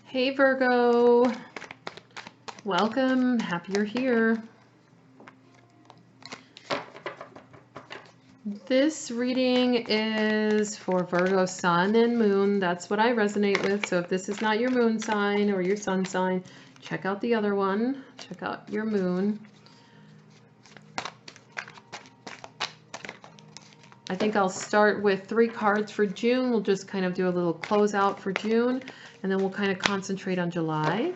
Hey Virgo, welcome, happy you're here. This reading is for Virgo sun and moon. That's what I resonate with. So if this is not your moon sign or your sun sign, check out the other one. Check out your moon. I think I'll start with 3 cards for June. We'll just kind of do a little closeout for June, and then we'll kind of concentrate on July.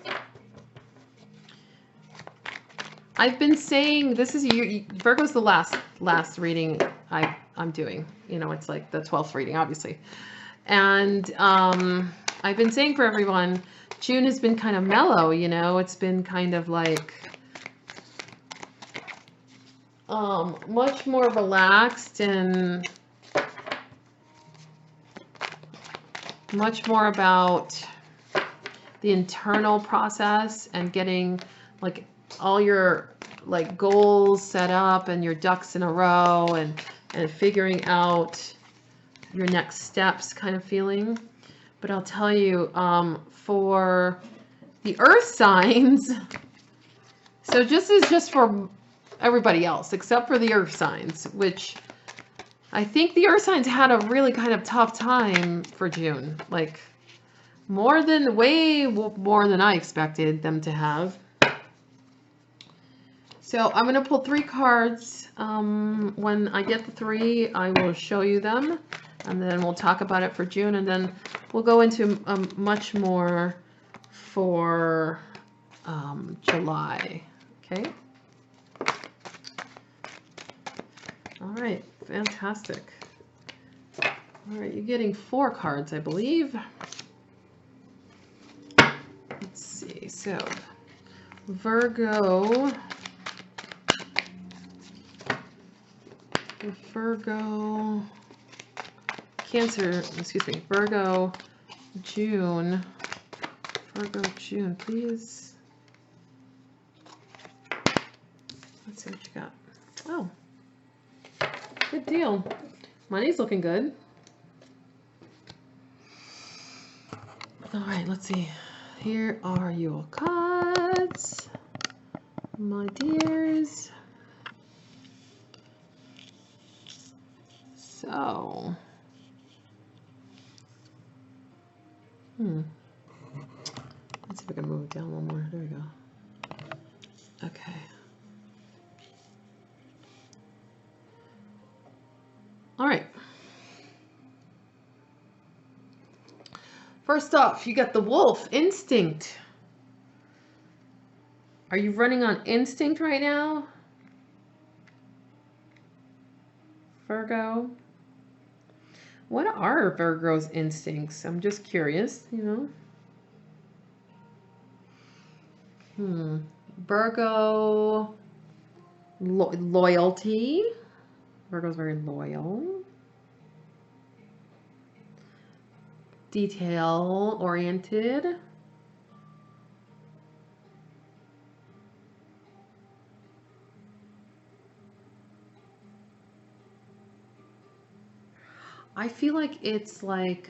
I've been saying this is Virgo's the last reading I'm doing. You know, it's like the 12th reading, obviously. And I've been saying for everyone, June has been kind of mellow, you know. It's been kind of like much more relaxed and much more about the internal process and getting like all your like goals set up and your ducks in a row and figuring out your next steps kind of feeling. But I'll tell you, for the earth signs, so this is just for everybody else except for the earth signs, which I think the earth signs had a really kind of tough time for June, like way more than I expected them to have. So I'm going to pull 3 cards. When I get the 3, I will show you them, and then we'll talk about it for June, and then we'll go into much more for July. Okay? All right, fantastic. All right, you're getting 4 cards, I believe. Let's see, so Virgo, Cancer, excuse me, Virgo, June, please. Let's see what you got. Oh, good deal. Money's looking good. All right, let's see. Here are your cards, my dears. So, let's see if I can move it down one more. There we go. Okay. All right. First off, you got the wolf, instinct. Are you running on instinct right now, Virgo? What are Virgo's instincts? I'm just curious, you know. Virgo, loyalty. Virgo's very loyal. Detail oriented. I feel like it's like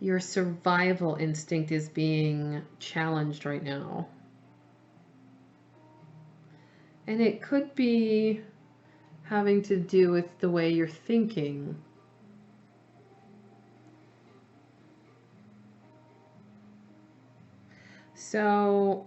your survival instinct is being challenged right now. And it could be having to do with the way you're thinking. So,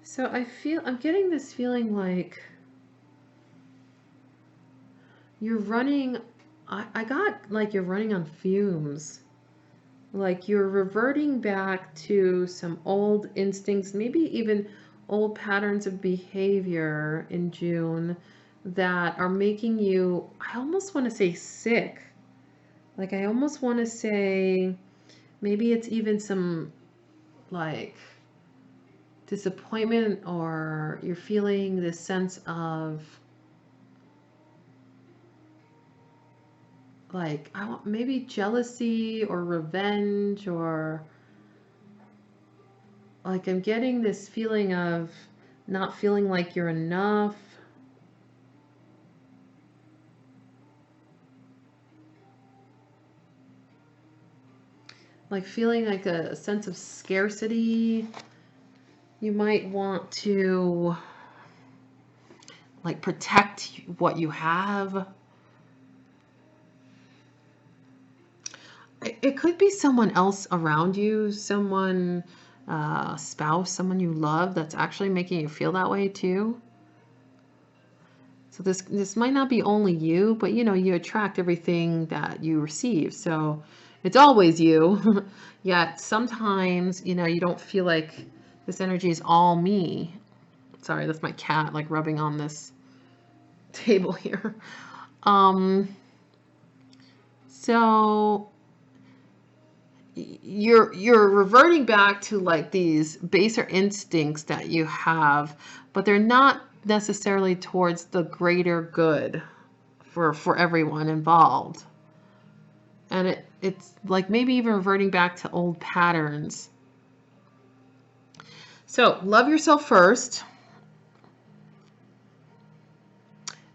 So I'm getting this feeling like you're running, I got like you're running on fumes. Like you're reverting back to some old instincts, maybe even old patterns of behavior in June that are making you, I almost want to say sick. Like I almost want to say maybe it's even some like disappointment, or you're feeling this sense of like, I want maybe jealousy or revenge, or like I'm getting this feeling of not feeling like you're enough. Like feeling like a sense of scarcity. You might want to like protect what you have. It could be someone else around you, someone, spouse, someone you love that's actually making you feel that way too. So this might not be only you, but you know, you attract everything that you receive. So it's always you. Yet sometimes, you know, you don't feel like this energy is all me. Sorry, that's my cat like rubbing on this table here. So you're reverting back to like these baser instincts that you have, but they're not necessarily towards the greater good for everyone involved. And it's like maybe even reverting back to old patterns. So love yourself first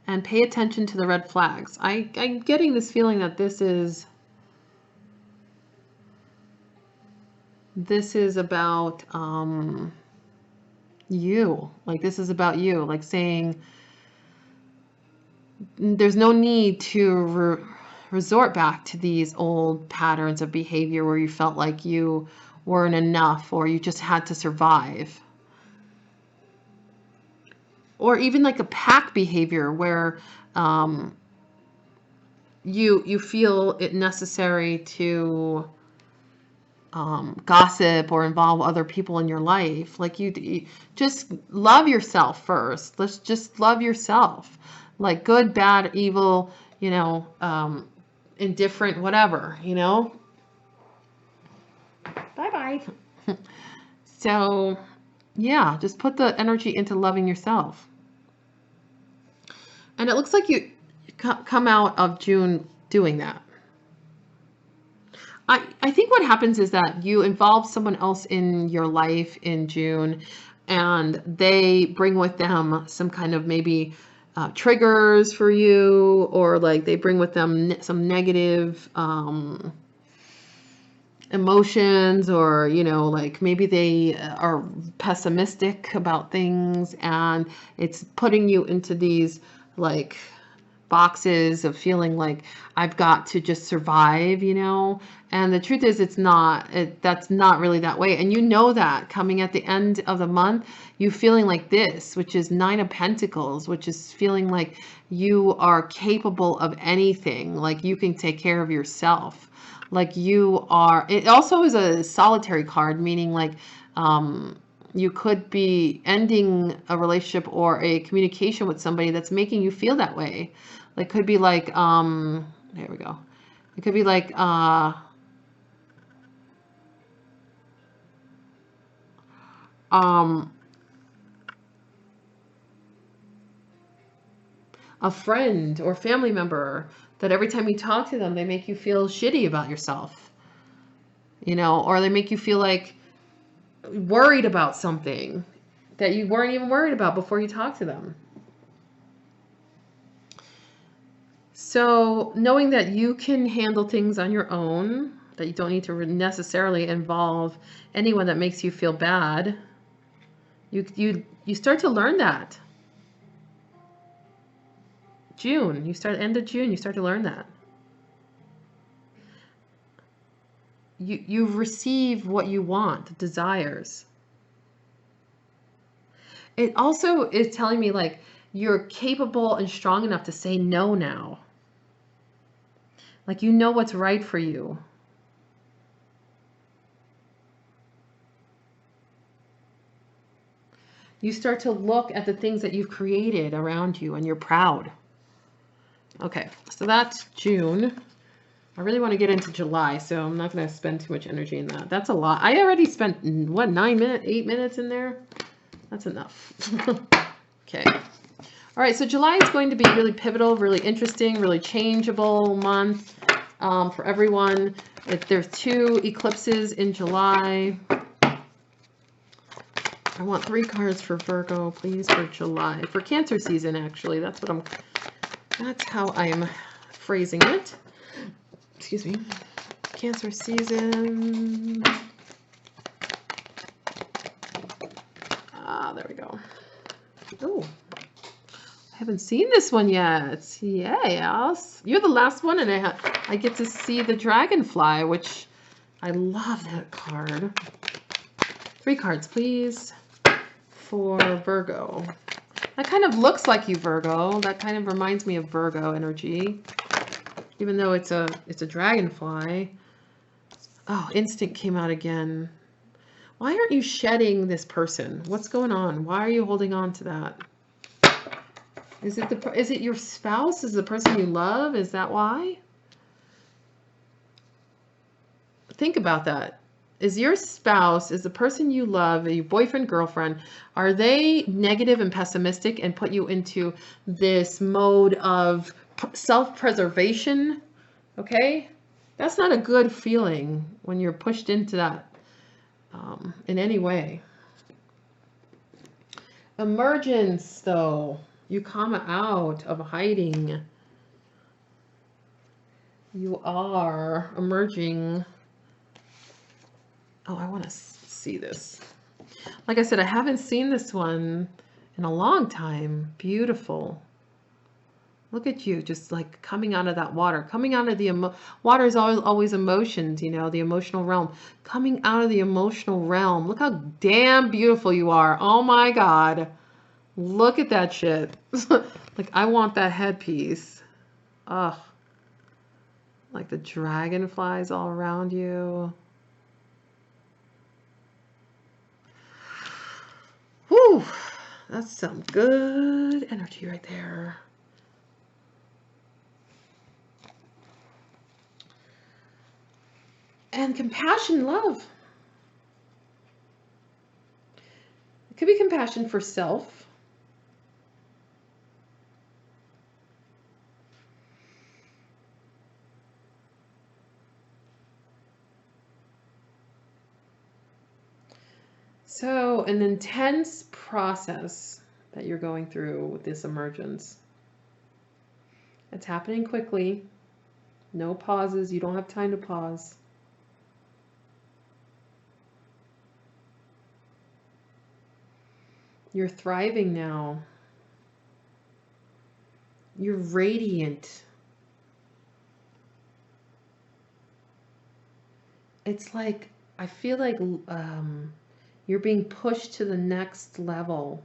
and pay attention to the red flags. I'm getting this feeling that this is about you. Like this is about you. Like saying there's no need to resort back to these old patterns of behavior where you felt like you weren't enough or you just had to survive. Or even like a pack behavior where you feel it necessary to gossip or involve other people in your life. Like you just love yourself first. Let's just love yourself. Like good, bad, evil, you know, indifferent, whatever, you know. Bye-bye. So, yeah, just put the energy into loving yourself. And it looks like you come out of June doing that. I think what happens is that you involve someone else in your life in June, and they bring with them some kind of maybe triggers for you, or like they bring with them some negative emotions, or you know, like maybe they are pessimistic about things, and it's putting you into these like boxes of feeling like I've got to just survive, you know. And the truth is that's not really that way. And you know that coming at the end of the month, you feeling like this, which is 9 of Pentacles, which is feeling like you are capable of anything, like you can take care of yourself. Like you are, it also is a solitary card, meaning like you could be ending a relationship or a communication with somebody that's making you feel that way. Like could be like, there we go. It could be like, a friend or family member that every time you talk to them, they make you feel shitty about yourself, you know, or they make you feel like worried about something that you weren't even worried about before you talked to them. So knowing that you can handle things on your own, that you don't need to necessarily involve anyone that makes you feel bad, you start to learn that. June, end of June, you start to learn that. You receive what you want, the desires. It also is telling me like you're capable and strong enough to say no now. Like you know what's right for you. You start to look at the things that you've created around you and you're proud. Okay, so that's June. I really want to get into July, so I'm not going to spend too much energy in that. That's a lot. I already spent, what, 8 minutes in there? That's enough. Okay. All right, so July is going to be really pivotal, really interesting, really changeable month. for everyone. There's 2 eclipses in July. I want 3 cards for Virgo, please, for July. For Cancer season, actually. That's how I'm phrasing it. Excuse me. Cancer season. There we go. Oh, I haven't seen this one yet. Yes. You're the last one, and I get to see the Dragonfly, which I love that card. 3 cards, please, for Virgo. That kind of looks like you, Virgo. That kind of reminds me of Virgo energy, even though it's a Dragonfly. Oh, Instinct came out again. Why aren't you shedding this person? What's going on? Why are you holding on to that? Is it your spouse? Is it the person you love? Is that why? Think about that. Is your spouse, is the person you love, your boyfriend, girlfriend, are they negative and pessimistic and put you into this mode of self-preservation? Okay? That's not a good feeling when you're pushed into that in any way. Emergence, though. You come out of hiding. You are emerging. Oh, I want to see this. Like I said, I haven't seen this one in a long time. Beautiful. Look at you, just like coming out of that water. Coming out of the water is always emotions, you know, the emotional realm. Coming out of the emotional realm. Look how damn beautiful you are. Oh my God. Look at that shit. Like, I want that headpiece. Ugh. Like the dragonflies all around you. Whew. That's some good energy right there. And compassion, love. It could be compassion for self. So, an intense process that you're going through with this emergence. It's happening quickly. No pauses. You don't have time to pause. You're thriving now. You're radiant. It's like, I feel like you're being pushed to the next level.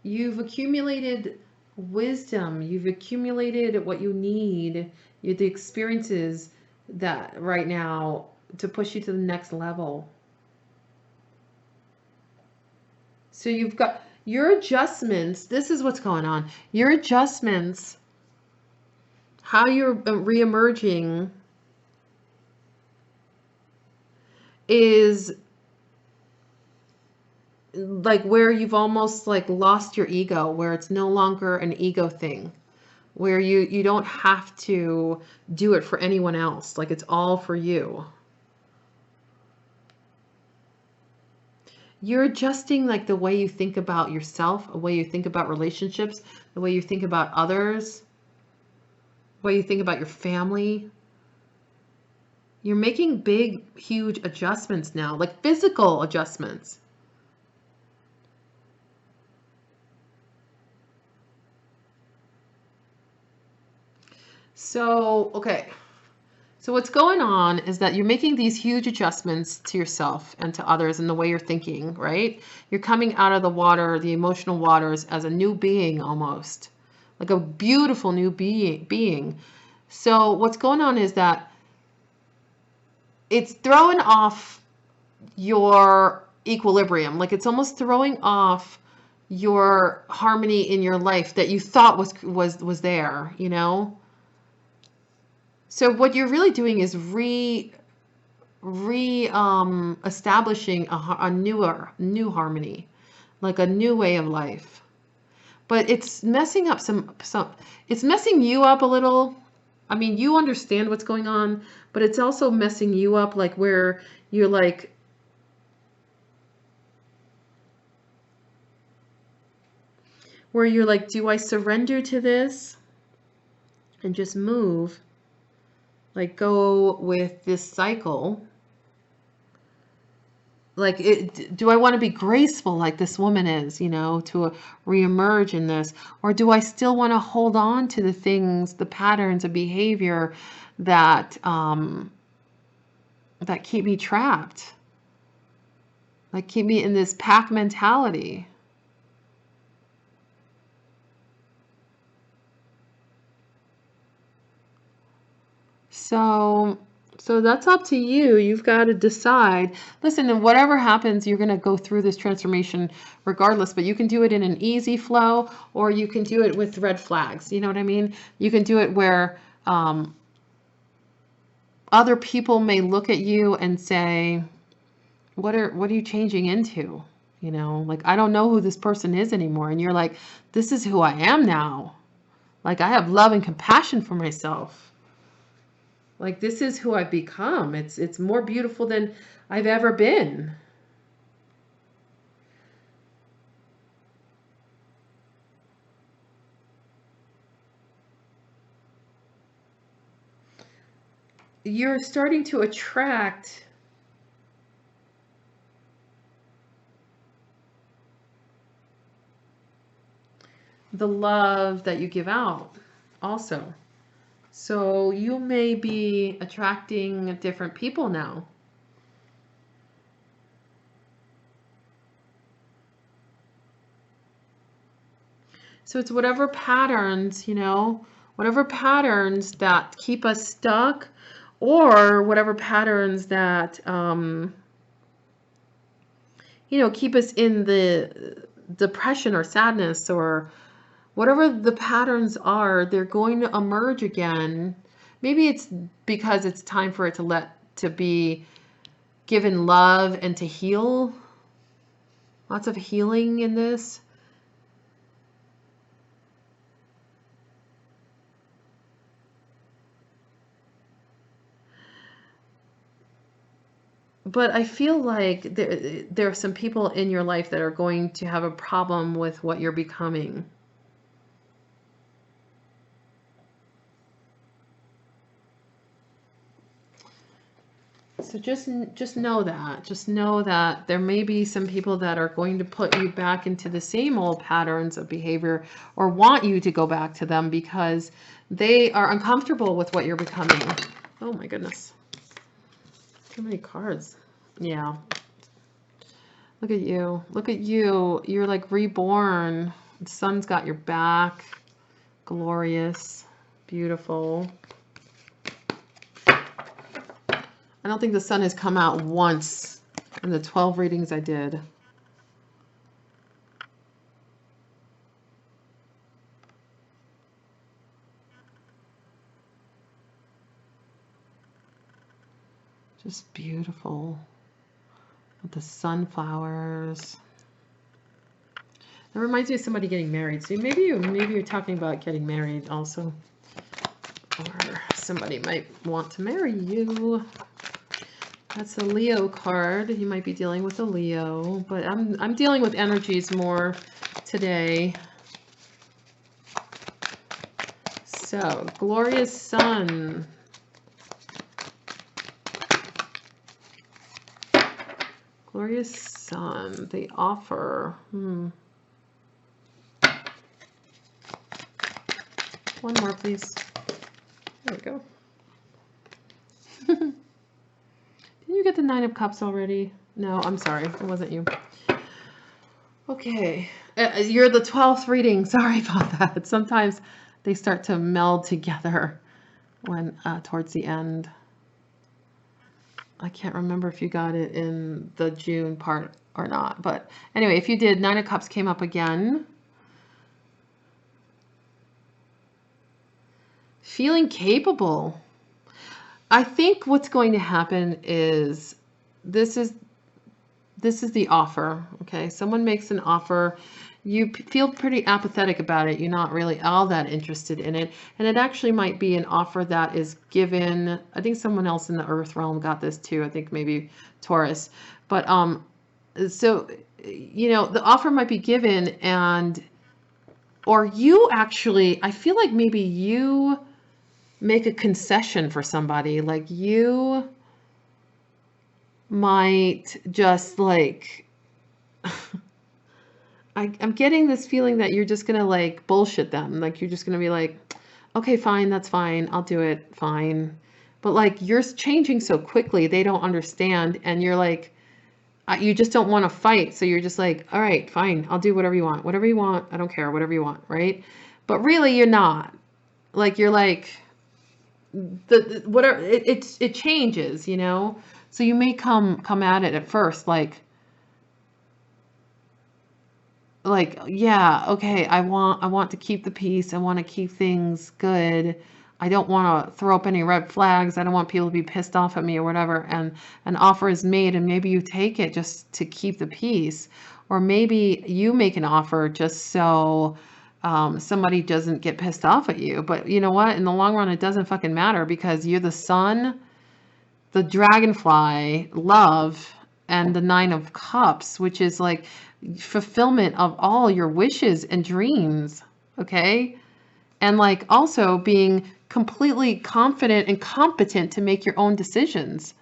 You've accumulated wisdom. You've accumulated what you need. The experiences that right now to push you to the next level. So you've got your adjustments. This is what's going on. Your adjustments, how you're re-emerging, is like where you've almost like lost your ego, where it's no longer an ego thing, where you don't have to do it for anyone else. Like, it's all for you. You're adjusting like the way you think about yourself, the way you think about relationships, the way you think about others, the way you think about your family. You're making big, huge adjustments now, like physical adjustments. So, okay. So what's going on is that you're making these huge adjustments to yourself and to others and the way you're thinking, right? You're coming out of the water, the emotional waters, as a new being almost, like a beautiful new being. So what's going on is that it's throwing off your equilibrium. Like, it's almost throwing off your harmony in your life that you thought was there, you know? So what you're really doing is establishing a new harmony, like a new way of life. but it's messing up it's messing you up a little. I mean, you understand what's going on, but it's also messing you up, like where you're like, do I surrender to this and just move? Like, go with this cycle? Like, do I want to be graceful like this woman is, you know, to reemerge in this? Or do I still want to hold on to the things, the patterns of behavior that, that keep me trapped? Like, keep me in this pack mentality? So that's up to you. You've got to decide. Listen, and whatever happens, you're going to go through this transformation regardless, but you can do it in an easy flow, or you can do it with red flags. You know what I mean? You can do it where other people may look at you and say, what are you changing into? You know, like, I don't know who this person is anymore. And you're like, this is who I am now. Like, I have love and compassion for myself. Like, this is who I've become. It's more beautiful than I've ever been. You're starting to attract the love that you give out also. So you may be attracting different people now. So it's whatever patterns, you know, whatever patterns that keep us stuck, or whatever patterns that, you know, keep us in the depression or sadness, or whatever the patterns are, they're going to emerge again. Maybe it's because it's time for it to be given love and to heal. Lots of healing in this. But I feel like there are some people in your life that are going to have a problem with what you're becoming. So just know that. Just know that there may be some people that are going to put you back into the same old patterns of behavior, or want you to go back to them because they are uncomfortable with what you're becoming. Oh my goodness. Too many cards. Yeah. Look at you. Look at you. You're like reborn. The sun's got your back. Glorious. Beautiful. I don't think the sun has come out once in the 12 readings I did. Just beautiful. With the sunflowers. That reminds me of somebody getting married. So maybe you're talking about getting married also. Or somebody might want to marry you. That's a Leo card. You might be dealing with a Leo, but I'm dealing with energies more today. So, glorious sun. Glorious sun. The offer. One more, please. There we go. Didn't you get the 9 of Cups already? No, I'm sorry. It wasn't you. Okay. You're the 12th reading. Sorry about that. Sometimes they start to meld together when towards the end. I can't remember if you got it in the June part or not. But anyway, if you did, 9 of Cups came up again. Feeling capable. I think what's going to happen is this is this is the offer. Okay, someone makes an offer. You feel pretty apathetic about it. You're not really all that interested in it. And it actually might be an offer that is given. I think someone else in the earth realm got this too. I think maybe Taurus. But so, you know, the offer might be given, and or you actually, I feel like maybe you make a concession for somebody. Like you might just like I'm getting this feeling that you're just gonna like bullshit them. Like you're just gonna be like, okay, fine, that's fine, I'll do it, fine. But like you're changing so quickly, they don't understand, and you're like, you just don't want to fight. So you're just like, all right, fine, I'll do whatever you want, I don't care, whatever you want, right? But really, you're not. Like you're like, the whatever it changes, you know. So you may come at it at first like, yeah, okay, I want to keep the peace. I want to keep things good. I don't want to throw up any red flags. I don't want people to be pissed off at me or whatever. And an offer is made, and maybe you take it just to keep the peace. Or maybe you make an offer just so somebody doesn't get pissed off at you. But you know what? In the long run, it doesn't fucking matter, because you're the sun, the dragonfly, love, and the 9 of Cups, which is like fulfillment of all your wishes and dreams. Okay. And like also being completely confident and competent to make your own decisions.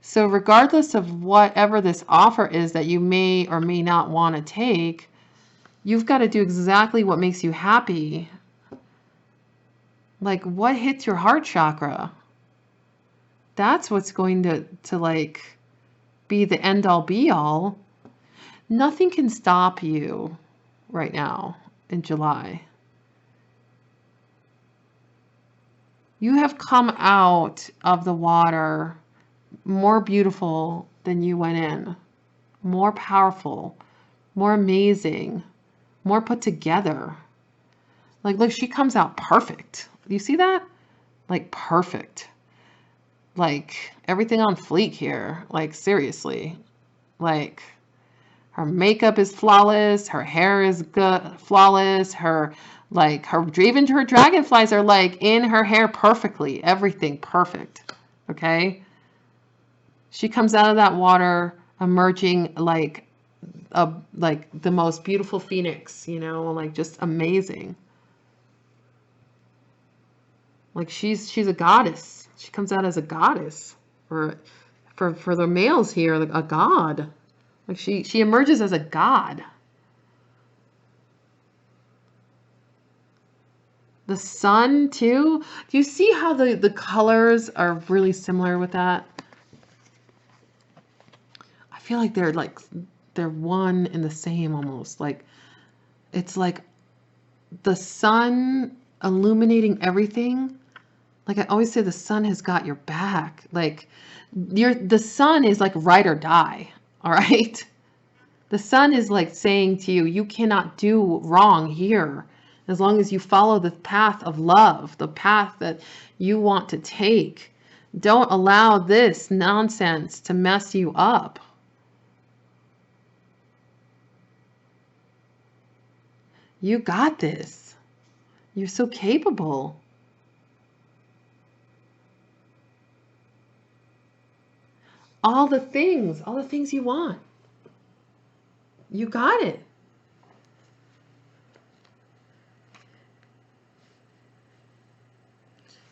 So regardless of whatever this offer is that you may or may not want to take, you've got to do exactly what makes you happy. Like what hits your heart chakra? That's what's going to like be the end all be all. Nothing can stop you right now in July. You have come out of the water more beautiful than you went in, more powerful, more amazing, more put together. Like, look, she comes out perfect. You see that? Like, perfect. Like, everything on fleek here. Like, seriously. Like, her makeup is flawless. Her hair is good, flawless. Even her dragonflies are like in her hair perfectly. Everything perfect. Okay. She comes out of that water emerging like the most beautiful phoenix, you know, like just amazing. Like she's a goddess. She comes out as a goddess, or for the males here, like a god. Like she emerges as a god. The sun too. Do you see how the colors are really similar with that? I feel like they're one and the same almost. Like it's like the sun illuminating everything. Like I always say, the sun has got your back. Like the sun is like ride or die. All right. The sun is like saying to you, you cannot do wrong here. As long as you follow the path of love, the path that you want to take. Don't allow this nonsense to mess you up. You got this. You're so capable. All the things you want. You got it.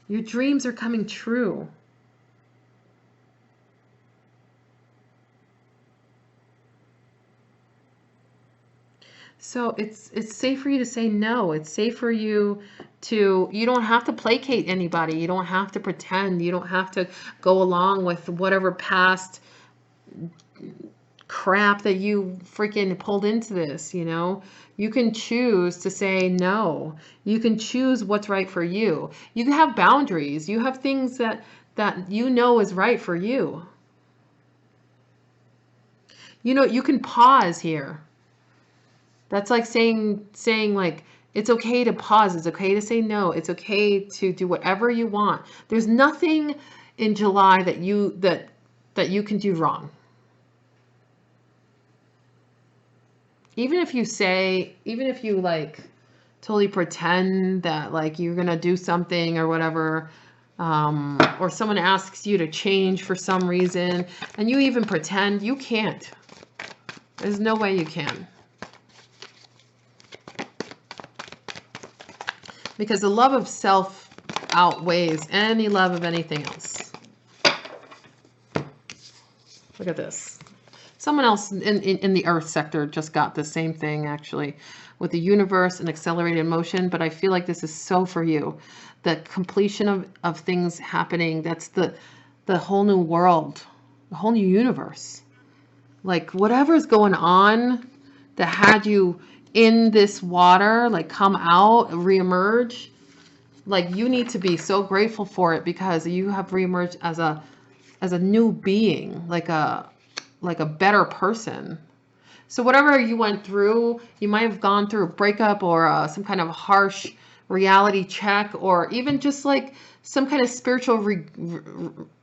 Your dreams are coming true. So it's safe for you to say no. It's safe for you to, you don't have to placate anybody. You don't have to pretend. You don't have to go along with whatever past crap that you freaking pulled into this, you know. You can choose to say no. You can choose what's right for you. You can have boundaries. You have things that you know is right for you. You know, you can pause here. That's like saying like, it's okay to pause. It's okay to say no. It's okay to do whatever you want. There's nothing in July that you can do wrong. even if you say, even if you like totally pretend that like you're gonna do something or whatever, or someone asks you to change for some reason, and you even pretend, you can't. There's no way you can. Because the love of self outweighs any love of anything else. Look at this. Someone else in the earth sector just got the same thing, actually, with the universe and accelerated motion, but I feel like this is so for you. The completion of things happening, that's the whole new world, the whole new universe. Like whatever's going on that had you in this water, like come out, reemerge, like you need to be so grateful for it because you have reemerged as a new being, like a better person. So whatever you went through, you might have gone through a breakup or some kind of harsh reality check, or even just like some kind of spiritual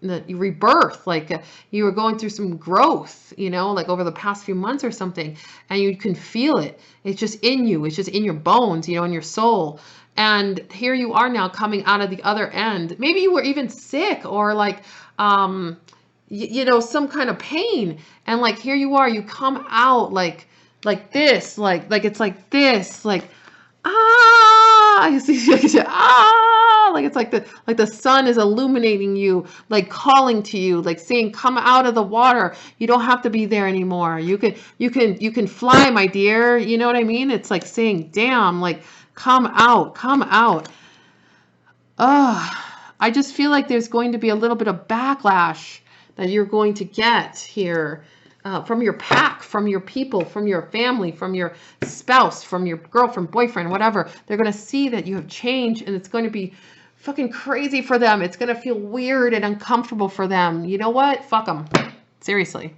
rebirth. Like you were going through some growth, you know, like over the past few months or something, and you can feel it. It's just in you. It's just in your bones, you know, in your soul. And here you are now coming out of the other end. Maybe you were even sick or like, you know, some kind of pain, and like here you are, you come out like this, like it's like this, like you see, like it's like the sun is illuminating you, like calling to you, like saying, come out of the water. You don't have to be there anymore. You can fly, my dear. You know what I mean? It's like saying, damn, like come out, come out. I just feel like there's going to be a little bit of backlash that you're going to get here from your pack, from your people, from your family, from your spouse, from your girlfriend, boyfriend, whatever. They're going to see that you have changed, and it's going to be fucking crazy for them. It's going to feel weird and uncomfortable for them. You know what? Fuck them. Seriously.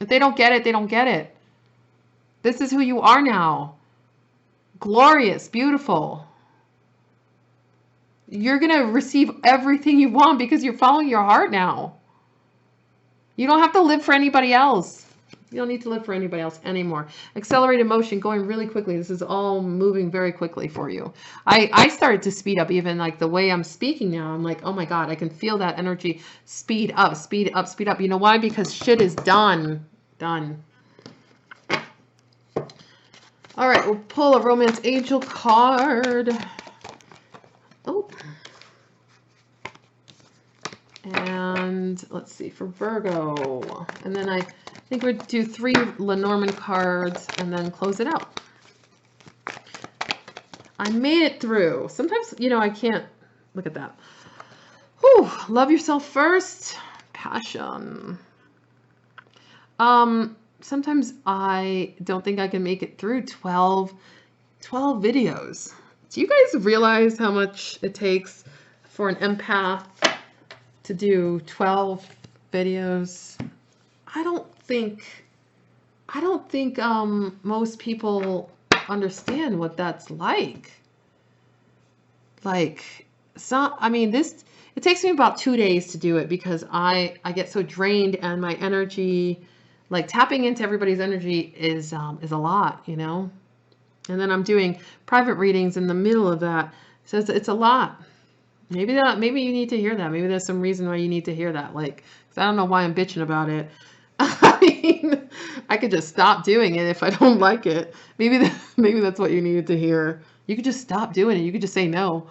If they don't get it, they don't get it. This is who you are now. Glorious, beautiful. You're going to receive everything you want because you're following your heart now. You don't have to live for anybody else. You don't need to live for anybody else anymore. Accelerated motion, going really quickly. This is all moving very quickly for you. I started to speed up, even like the way I'm speaking now. I'm like, oh my God, I can feel that energy. Speed up, speed up, speed up. You know why? Because shit is done. Done. All right, we'll pull a Romance Angel card. Oh. And let's see, for Virgo. And then I think we'd do 3 Lenormand cards and then close it out. I made it through. Sometimes, you know, I can't. Look at that. Whew. Love yourself first. Passion. Sometimes I don't think I can make it through 12 videos. Do you guys realize how much it takes for an empath to do 12 videos? I don't think most people understand what that's like. Like, I mean, it takes me about 2 days to do it because I get so drained, and my energy, like tapping into everybody's energy is a lot, you know. And then I'm doing private readings in the middle of that, so it's a lot. Maybe you need to hear that. Maybe there's some reason why you need to hear that. Like, 'cause I don't know why I'm bitching about it. I mean, I could just stop doing it if I don't like it. Maybe that's what you needed to hear. You could just stop doing it. You could just say no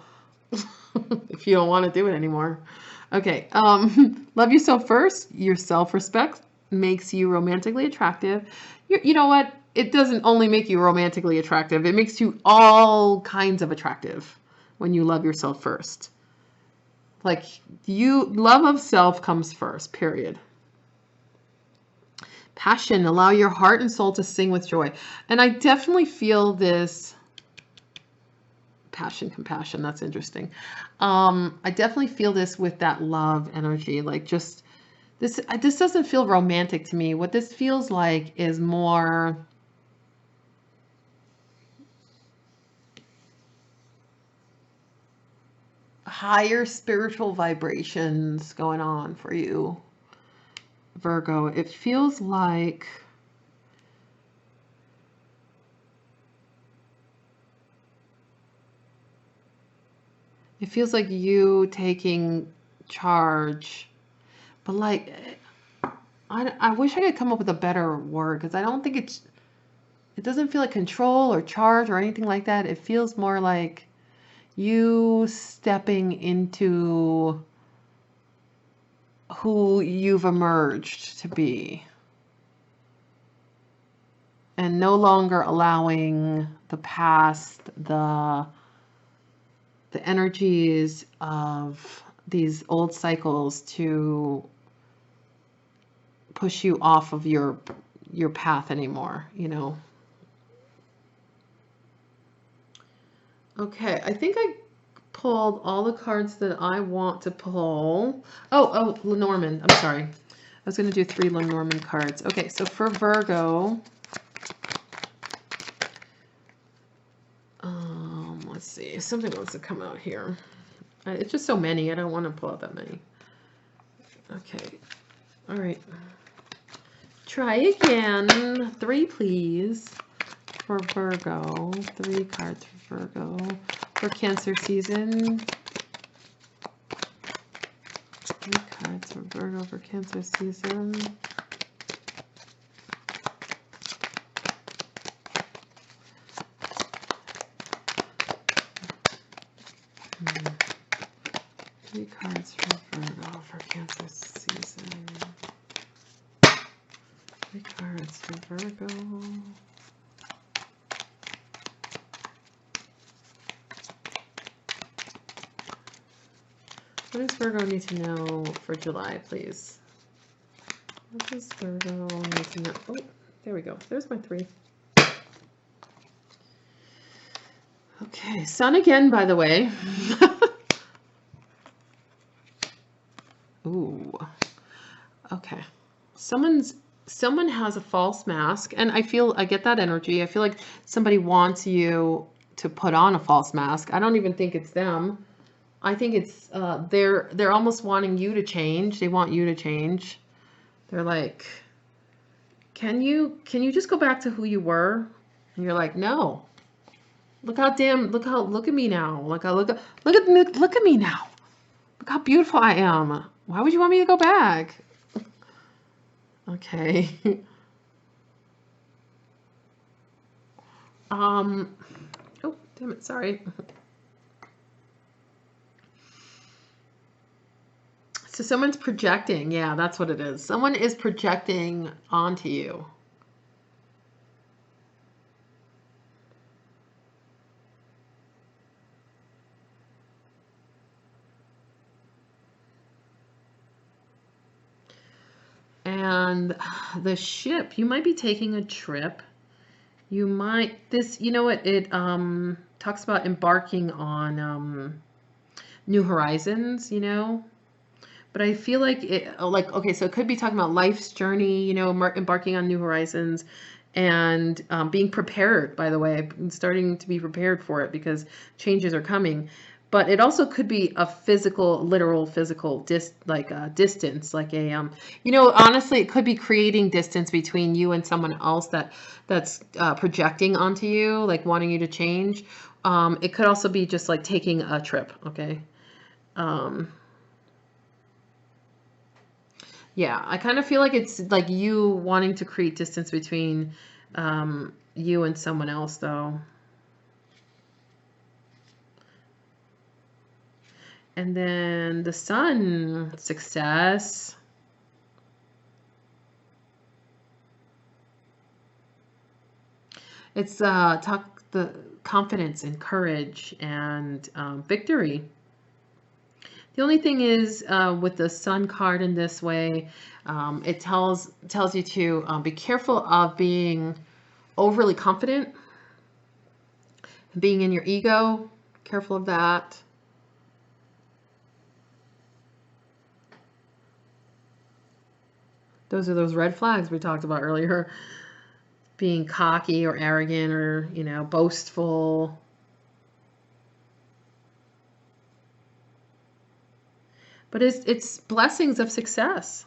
if you don't want to do it anymore. Okay. Love yourself first. Your self-respect makes you romantically attractive. You know what? It doesn't only make you romantically attractive. It makes you all kinds of attractive when you love yourself first. Like, love of self comes first, period. Passion, allow your heart and soul to sing with joy. And I definitely feel this passion, compassion. That's interesting. I definitely feel this with that love energy. Like, just this doesn't feel romantic to me. What this feels like is more higher spiritual vibrations going on for you, Virgo. It feels like It feels like you taking charge, but like, I wish I could come up with a better word, because I don't think it doesn't feel like control or charge or anything like that. It feels more like you stepping into who you've emerged to be, and no longer allowing the past, the energies of these old cycles to push you off of your path anymore, you know. Okay, I think I pulled all the cards that I want to pull. Oh, Lenormand. I'm sorry. I was going to do 3 Lenormand cards. Okay, so for Virgo, let's see. Something wants to come out here. It's just so many. I don't want to pull out that many. Okay. All right. Try again. 3, please. For Virgo. 3 cards for Virgo. For Cancer season. 3 cards for Virgo for Cancer season. Three cards for Virgo for Cancer season. 3 cards for Virgo. What does Virgo need to know for July, please? What does Virgo need to know? Oh, there we go. There's my 3. Okay, Sun again, by the way. Ooh. Okay. Someone has a false mask, and I get that energy. I feel like somebody wants you to put on a false mask. I don't even think it's them. I think it's they're almost wanting you to change. They want you to change. They're like, can you just go back to who you were? And you're like, no. Look at me now. Look at me now. Look how beautiful I am. Why would you want me to go back? Okay. Oh, damn it, sorry. So someone's projecting. Yeah, that's what it is. Someone is projecting onto you. And the ship, you might be taking a trip. You might, you know what, it talks about embarking on new horizons, you know. But I feel like okay, so it could be talking about life's journey, you know, embarking on new horizons, and being prepared, by the way, starting to be prepared for it because changes are coming. But it also could be a literal physical distance, like a, you know, honestly, it could be creating distance between you and someone else that's projecting onto you, like wanting you to change. It could also be just like taking a trip, okay? Yeah, I kind of feel like it's like you wanting to create distance between you and someone else, though. And then the Sun, success. It's the confidence and courage and victory. The only thing is with the Sun card in this way, it tells you to be careful of being overly confident, being in your ego. Careful of that. Those are those red flags we talked about earlier. Being cocky or arrogant or, you know, boastful. But it's blessings of success.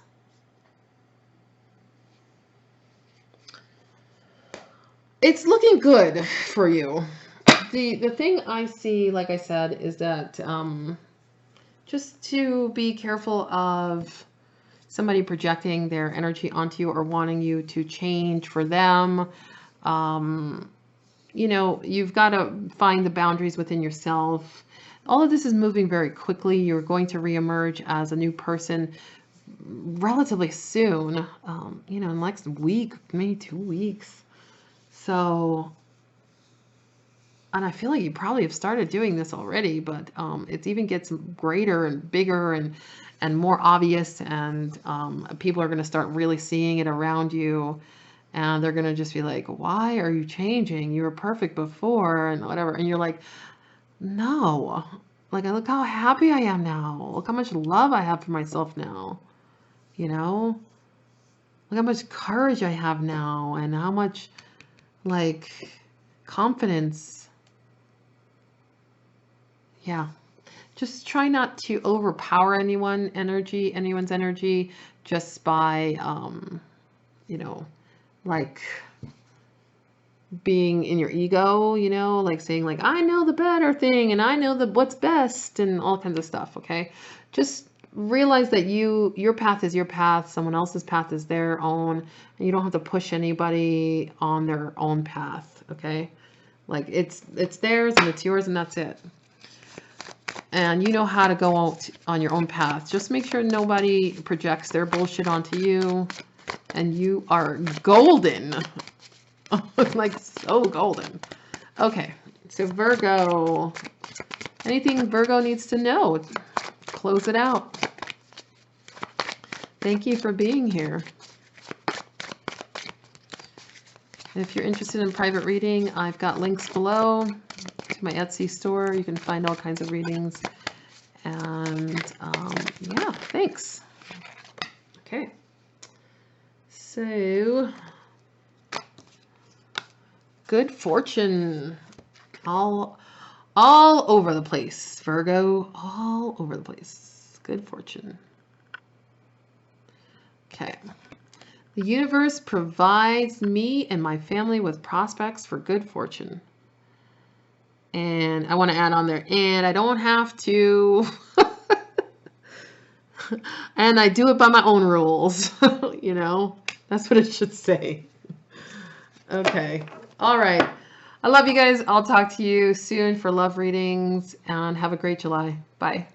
It's looking good for you. The thing I see, like I said, is that just to be careful of somebody projecting their energy onto you or wanting you to change for them. You know, you've got to find the boundaries within yourself. All of this is moving very quickly. You're going to reemerge as a new person relatively soon, you know, in the next week, maybe 2 weeks. So, and I feel like you probably have started doing this already, but it even gets greater and bigger and more obvious, and people are going to start really seeing it around you, and they're going to just be like, why are you changing? You were perfect before, and whatever. And you're like, no, like, look how happy I am now. Look how much love I have for myself now. You know, look how much courage I have now, and how much, like, confidence. Yeah. Just try not to overpower anyone's energy just by, you know, like being in your ego, you know, like saying like, I know the better thing and I know what's best and all kinds of stuff. Okay. Just realize that your path is your path. Someone else's path is their own, and you don't have to push anybody on their own path. Okay. Like it's theirs and it's yours and that's it. And you know how to go out on your own path. Just make sure nobody projects their bullshit onto you, and you are golden. Like so golden. Okay, so Virgo. Anything Virgo needs to know? Close it out. Thank you for being here. If you're interested in private reading, I've got links below to my Etsy store. You can find all kinds of readings. And yeah, thanks. Okay. So, good fortune. All over the place, Virgo. All over the place. Good fortune. Okay. The universe provides me and my family with prospects for good fortune. And I want to add on there, and I don't have to, and I do it by my own rules, you know, that's what it should say. Okay. All right. I love you guys. I'll talk to you soon for love readings, and have a great July. Bye.